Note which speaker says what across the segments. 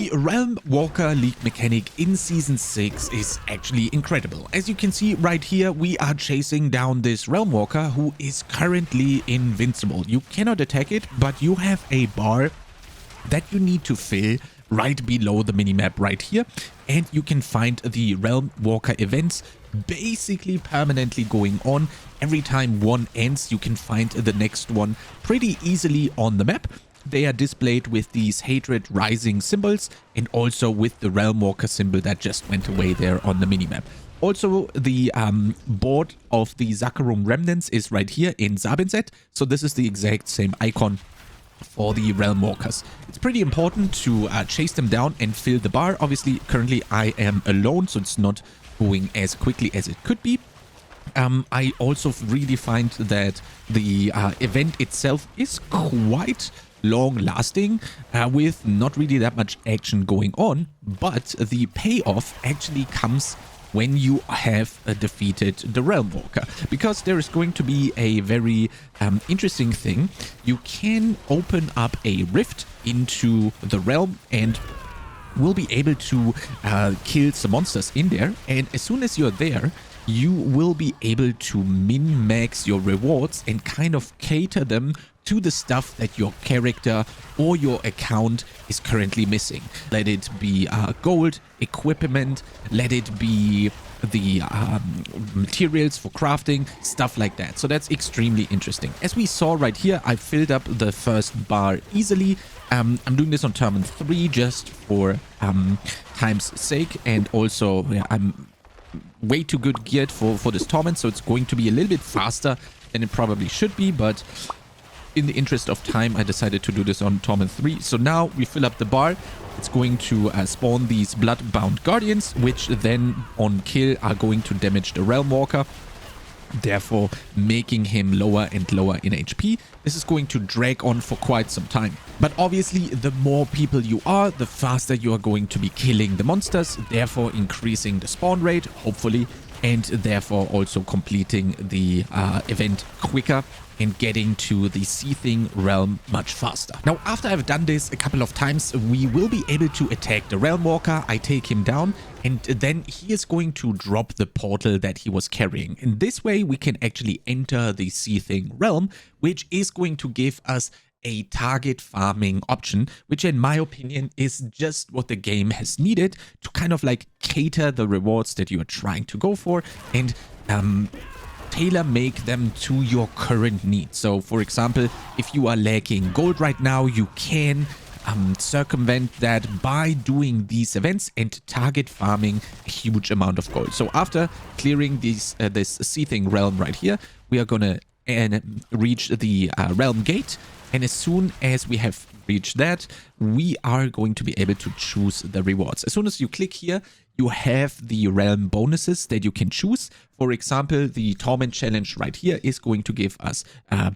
Speaker 1: The Realmwalker League mechanic in Season 6 is actually incredible. As you can see right here, we are chasing down this Realmwalker who is currently invincible. You cannot attack it, but you have a bar that you need to fill right below the minimap right here, and you can find the Realmwalker events basically permanently going on. Every time one ends, you can find the next one pretty easily on the map. They are displayed with these Hatred Rising symbols and also with the Realmwalker symbol that just went away there on the minimap. Also, the board of the Zakarum Remnants is right here in Sabinset, so this is the exact same icon for the Realmwalkers. It's pretty important to chase them down and fill the bar. Obviously, currently I am alone, so it's not going as quickly as it could be. I also really find that the event itself is quite long-lasting, with not really that much action going on, but the payoff actually comes when you have defeated the Realmwalker, because there is going to be a very interesting thing. You can open up a rift into the realm and will be able to kill some monsters in there, and as soon as you're there, you will be able to min-max your rewards and kind of cater them to the stuff that your character or your account is currently missing. Let it be gold, equipment, let it be the materials for crafting, stuff like that. So that's extremely interesting. As we saw right here, I filled up the first bar easily. I'm doing this on Torment 3 just for time's sake, and also I'm way too good geared for this Torment, so it's going to be a little bit faster than it probably should be, but in the interest of time, I decided to do this on Torment 3. So now we fill up the bar. It's going to spawn these Bloodbound Guardians, which then on kill are going to damage the Realmwalker, therefore making him lower and lower in HP. This is going to drag on for quite some time. But obviously, the more people you are, the faster you are going to be killing the monsters, therefore increasing the spawn rate, hopefully, and therefore also completing the event quicker and getting to the Seething realm much faster. Now, after I've done this a couple of times, we will be able to attack the Realmwalker. I take him down, and then he is going to drop the portal that he was carrying. In this way, we can actually enter the Seething realm, which is going to give us a target farming option, which in my opinion is just what the game has needed to kind of like cater the rewards that you are trying to go for and tailor make them to your current needs. So for example, if you are lacking gold right now, you can circumvent that by doing these events and target farming a huge amount of gold. So after clearing this Seething realm right here, we are gonna reach the realm gate, and as soon as we have reached that, we are going to be able to choose the rewards. As soon as you click here, you have the realm bonuses that you can choose. For example, the Torment Challenge right here is going to give us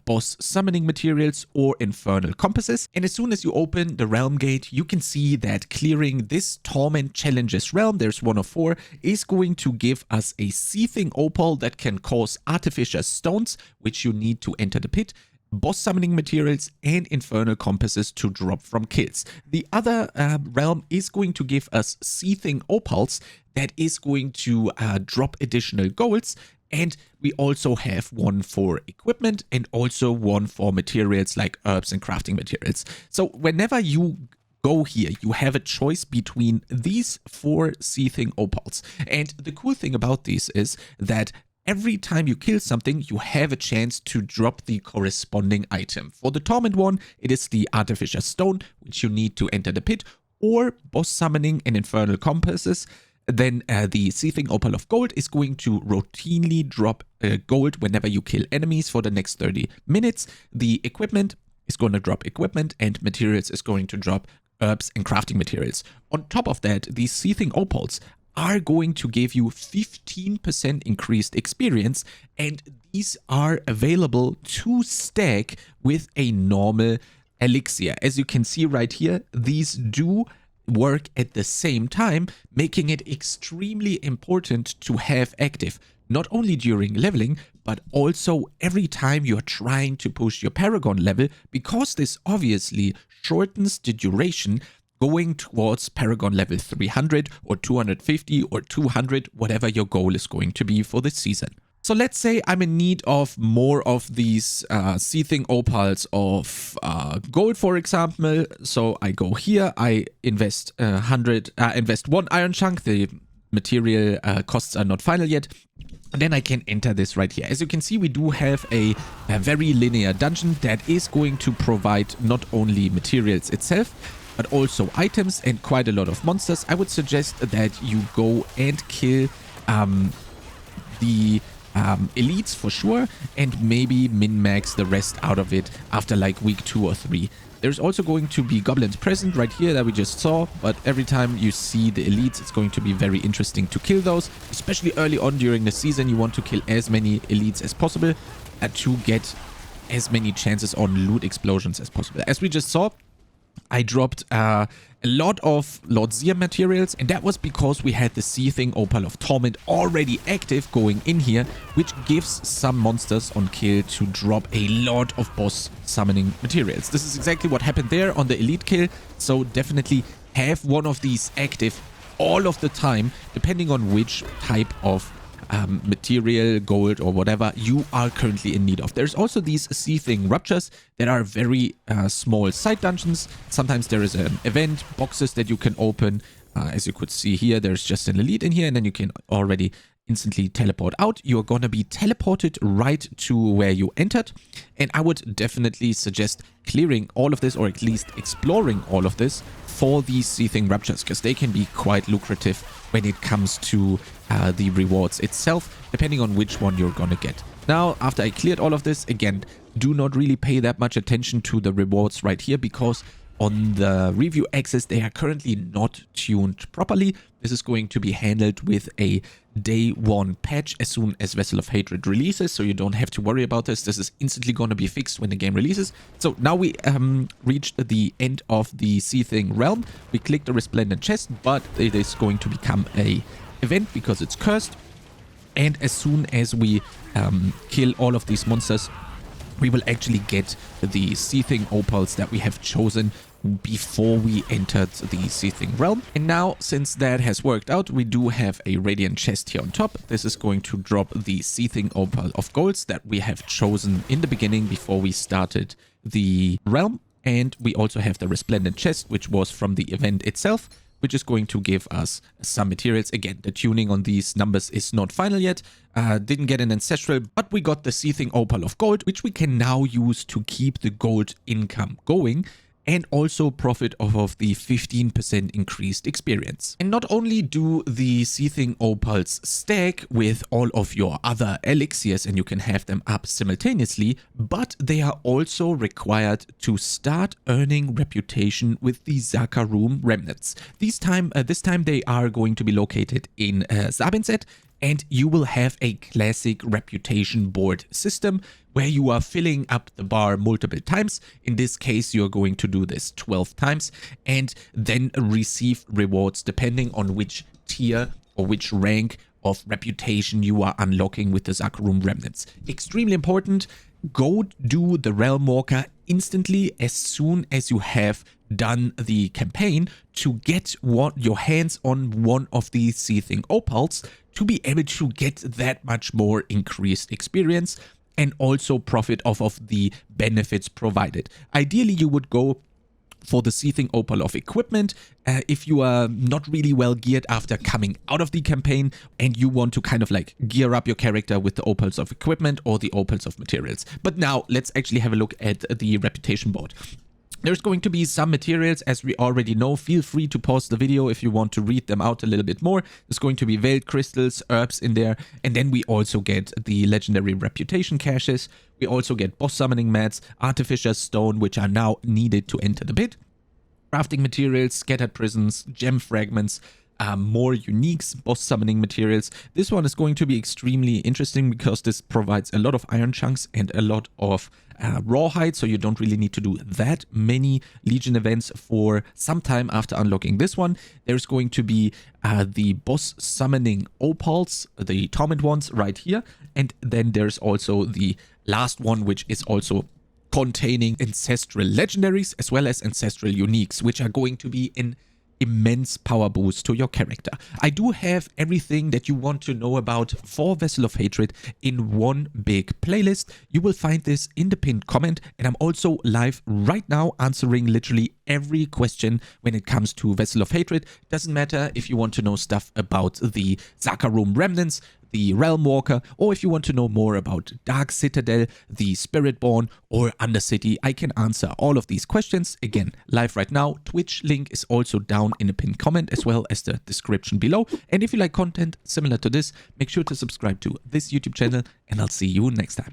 Speaker 1: boss summoning materials or infernal compasses. And as soon as you open the realm gate, you can see that clearing this Torment Challenges realm, there's one of 4, is going to give us a Seething Opal that can cause artificial stones, which you need to enter the pit, boss summoning materials, and infernal compasses to drop from kills. The other realm is going to give us Seething Opals that is going to drop additional golds, and we also have one for equipment and also one for materials like herbs and crafting materials. So whenever you go here, you have a choice between these 4 Seething Opals, and the cool thing about these is that every time you kill something, you have a chance to drop the corresponding item. For the Torment one, it is the Artificial Stone, which you need to enter the pit, or boss summoning and infernal compasses. Then the Seething Opal of Gold is going to routinely drop gold whenever you kill enemies for the next 30 minutes. The equipment is going to drop equipment, and materials is going to drop herbs and crafting materials. On top of that, these Seething Opals are going to give you 15% increased experience, and these are available to stack with a normal elixir. As you can see right here, these do work at the same time, making it extremely important to have active, not only during leveling, but also every time you're trying to push your Paragon level, because this obviously shortens the duration going towards Paragon level 300 or 250 or 200, whatever your goal is going to be for this season. So let's say I'm in need of more of these Seething Opals of gold, for example. So I go here, I invest invest 1 iron chunk. The material costs are not final yet. And then I can enter this right here. As you can see, we do have a very linear dungeon that is going to provide not only materials itself, but also items and quite a lot of monsters. I would suggest that you go and kill the elites for sure, and maybe min-max the rest out of it after like week 2 or 3. There's also going to be goblins present right here that we just saw, but every time you see the elites, it's going to be very interesting to kill those, especially early on during the season. You want to kill as many elites as possible to get as many chances on loot explosions as possible. As we just saw, I dropped a lot of Lord Zir materials, and that was because we had the Seething Opal of Torment already active going in here, which gives some monsters on kill to drop a lot of boss summoning materials. This is exactly what happened there on the elite kill, so definitely have one of these active all of the time, depending on which type of material, gold or whatever you are currently in need of. There's also these Seething Ruptures that are very small side dungeons. Sometimes there is an event, boxes that you can open. As you could see here, there's just an elite in here, and then you can already instantly teleport out. You're gonna be teleported right to where you entered, and I would definitely suggest clearing all of this, or at least exploring all of this for these Seething Ruptures, because they can be quite lucrative when it comes to the rewards itself, depending on which one you're gonna get. Now, after I cleared all of this, again, do not really pay that much attention to the rewards right here, because on the review access, they are currently not tuned properly. This is going to be handled with a day 1 patch as soon as Vessel of Hatred releases, so you don't have to worry about this. This is instantly going to be fixed when the game releases. So now we reached the end of the Seething Realm. We clicked the Resplendent Chest, but it is going to become a event because it's cursed. And as soon as we kill all of these monsters, we will actually get the Seething Opals that we have chosen before we entered the Seething Realm. And now, since that has worked out, we do have a Radiant Chest here on top. This is going to drop the Seething Opal of Golds that we have chosen in the beginning before we started the realm. And we also have the Resplendent Chest, which was from the event itself, which is going to give us some materials. Again, the tuning on these numbers is not final yet. Didn't get an Ancestral, but we got the Seething Opal of Gold, which we can now use to keep the gold income going and also profit off of the 15% increased experience. And not only do the Seething Opals stack with all of your other elixirs and you can have them up simultaneously, but they are also required to start earning reputation with the Zakarum remnants. This time they are going to be located in Sabinset, and you will have a classic reputation board system where you are filling up the bar multiple times. In this case, you're going to do this 12 times and then receive rewards depending on which tier or which rank of reputation you are unlocking with the Zakarum remnants. Extremely important. Go do the Realmwalker instantly as soon as you have done the campaign to get your hands on one of these Seething Opals to be able to get that much more increased experience and also profit off of the benefits provided. Ideally, you would go for the Seething Opal of Equipment if you are not really well geared after coming out of the campaign and you want to kind of like gear up your character with the Opals of Equipment or the Opals of Materials. But now let's actually have a look at the reputation board. There's going to be some materials, as we already know. Feel free to pause the video if you want to read them out a little bit more. There's going to be Veiled Crystals, Herbs in there, and then we also get the Legendary Reputation Caches. We also get Boss Summoning Mats, Artificer's Stone, which are now needed to enter the pit. Crafting materials, Scattered Prisons, Gem Fragments, more uniques, boss summoning materials. This one is going to be extremely interesting because this provides a lot of iron chunks and a lot of rawhide, so you don't really need to do that many Legion events for some time after unlocking this one. There's going to be the boss summoning opals, the torment ones right here, and then there's also the last one, which is also containing ancestral legendaries as well as ancestral uniques, which are going to be an immense power boost to your character. I do have everything that you want to know about for Vessel of Hatred in one big playlist. You will find this in the pinned comment, and I'm also live right now answering literally every question when it comes to Vessel of Hatred. Doesn't matter if you want to know stuff about the Zakarum Remnants, the Realmwalker, or if you want to know more about Dark Citadel, the Spiritborn, or Undercity, I can answer all of these questions. Again, live right now. Twitch link is also down in the pinned comment as well as the description below. And if you like content similar to this, make sure to subscribe to this YouTube channel, and I'll see you next time.